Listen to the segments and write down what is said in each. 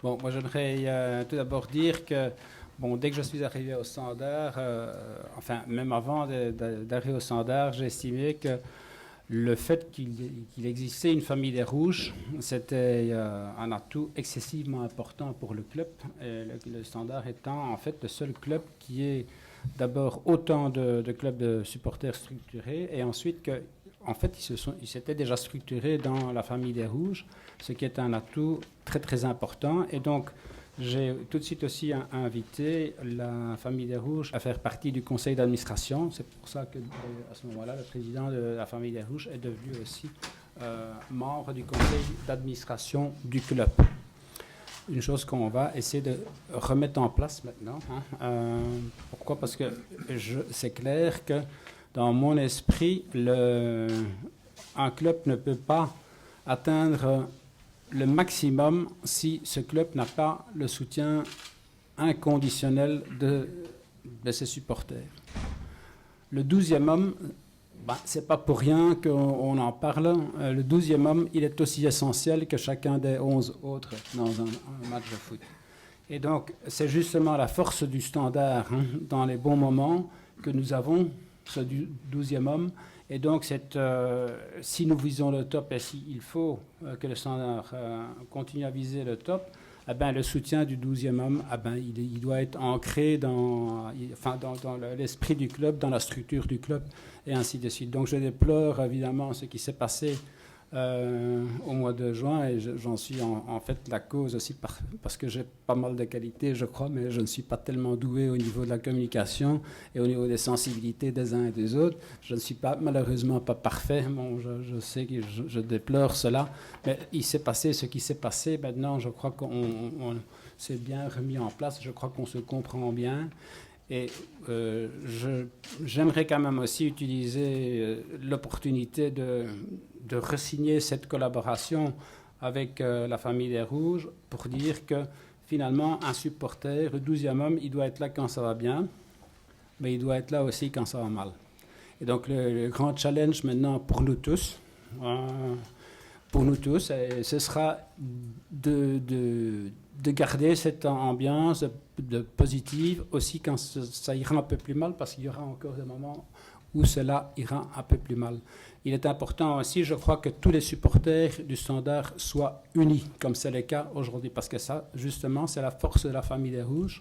Bon, moi j'aimerais tout d'abord dire que bon, dès que je suis arrivé au Standard, enfin même avant d'arriver au Standard, j'ai estimé que le fait qu'il existait une famille des Rouges, c'était un atout excessivement important pour le club. Et le Standard étant en fait le seul club qui est d'abord autant de clubs de supporters structurés et ensuite que en fait, ils s'étaient déjà structurés dans la famille des Rouges, ce qui est un atout très très important. Et donc, j'ai tout de suite aussi invité la famille des Rouges à faire partie du conseil d'administration. C'est pour ça que à ce moment-là, le président de la famille des Rouges est devenu aussi membre du conseil d'administration du club. Une chose qu'on va essayer de remettre en place maintenant. Pourquoi? Parce que c'est clair que dans mon esprit, un club ne peut pas atteindre le maximum si ce club n'a pas le soutien inconditionnel de ses supporters. Le 12e homme, c'est pas pour rien qu'on en parle. Le 12e homme, il est aussi essentiel que chacun des 11 autres dans un match de foot. Et donc, c'est justement la force du Standard dans les bons moments que nous avons ce 12e homme. Et donc, si nous visons le top et s'il faut que le Standard continue à viser le top, le soutien du 12e homme, il doit être ancré dans l'esprit du club, dans la structure du club, et ainsi de suite. Donc, je déplore évidemment ce qui s'est passé au mois de juin, et j'en suis en fait la cause aussi parce que j'ai pas mal de qualités, je crois, mais je ne suis pas tellement doué au niveau de la communication et au niveau des sensibilités des uns et des autres. Je ne suis malheureusement pas parfait. Bon, je sais que je déplore cela, mais il s'est passé ce qui s'est passé. Maintenant, je crois qu'on s'est bien remis en place. Je crois qu'on se comprend bien. Et j'aimerais quand même aussi utiliser l'opportunité de re-signer cette collaboration avec la famille des Rouges pour dire que finalement un supporter, le 12e homme, il doit être là quand ça va bien, mais il doit être là aussi quand ça va mal. Et donc le grand challenge maintenant pour nous tous, ce sera de garder cette ambiance positive aussi quand ça ira un peu plus mal, parce qu'il y aura encore des moments où cela ira un peu plus mal. Il est important aussi, je crois, que tous les supporters du Standard soient unis, comme c'est le cas aujourd'hui, parce que ça, justement, c'est la force de la famille des Rouges.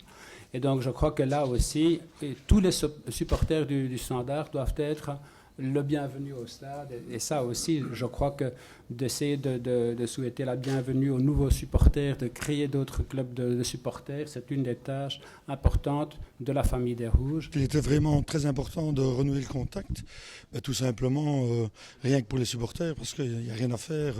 Et donc, je crois que là aussi, tous les supporters du Standard doivent être le bienvenu au stade. Et ça aussi, je crois que d'essayer de souhaiter la bienvenue aux nouveaux supporters, de créer d'autres clubs de supporters, c'est une des tâches importantes de la famille des Rouges. Il était vraiment très important de renouer le contact, tout simplement, rien que pour les supporters, parce qu'il n'y a rien à faire.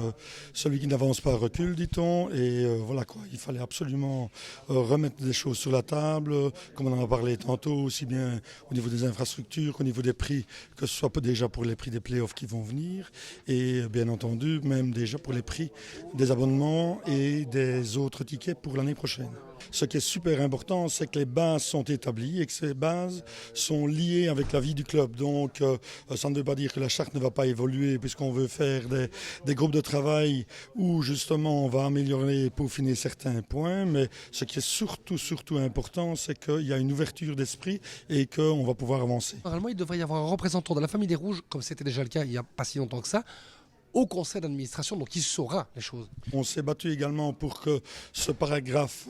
Celui qui n'avance pas recule, dit-on, et voilà quoi. Il fallait absolument remettre des choses sur la table, comme on en a parlé tantôt, aussi bien au niveau des infrastructures qu'au niveau des prix, que ce soit déjà pour les prix des playoffs qui vont venir, et bien entendu, même déjà pour les prix des abonnements et des autres tickets pour l'année prochaine. Ce qui est super important, c'est que les bases sont établies et que ces bases sont liées avec la vie du club. Donc, ça ne veut pas dire que la charte ne va pas évoluer puisqu'on veut faire des groupes de travail où justement on va améliorer et peaufiner certains points. Mais ce qui est surtout important, c'est qu'il y a une ouverture d'esprit et qu'on va pouvoir avancer. Normalement, il devrait y avoir un représentant de la famille des Rouges, comme c'était déjà le cas il n'y a pas si longtemps que ça, au conseil d'administration, donc il saura les choses. On s'est battu également pour que ce paragraphe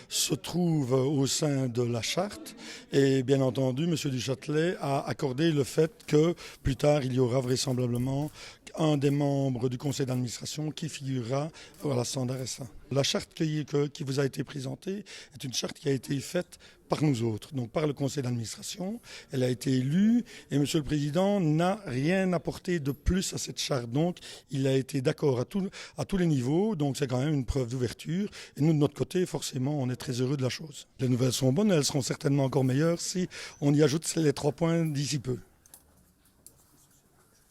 se trouve au sein de la charte, et bien entendu, M. Duchâtelet a accordé le fait que plus tard, il y aura vraisemblablement un des membres du conseil d'administration qui figurera à la Standard SA. La charte qui vous a été présentée est une charte qui a été faite par nous autres, donc par le conseil d'administration. Elle a été élue et M. le Président n'a rien apporté de plus à cette charte. Donc il a été d'accord à tous les niveaux, donc c'est quand même une preuve d'ouverture. Et nous, de notre côté, forcément, on est très heureux de la chose. Les nouvelles sont bonnes, elles seront certainement encore meilleures si on y ajoute les 3 points d'ici peu.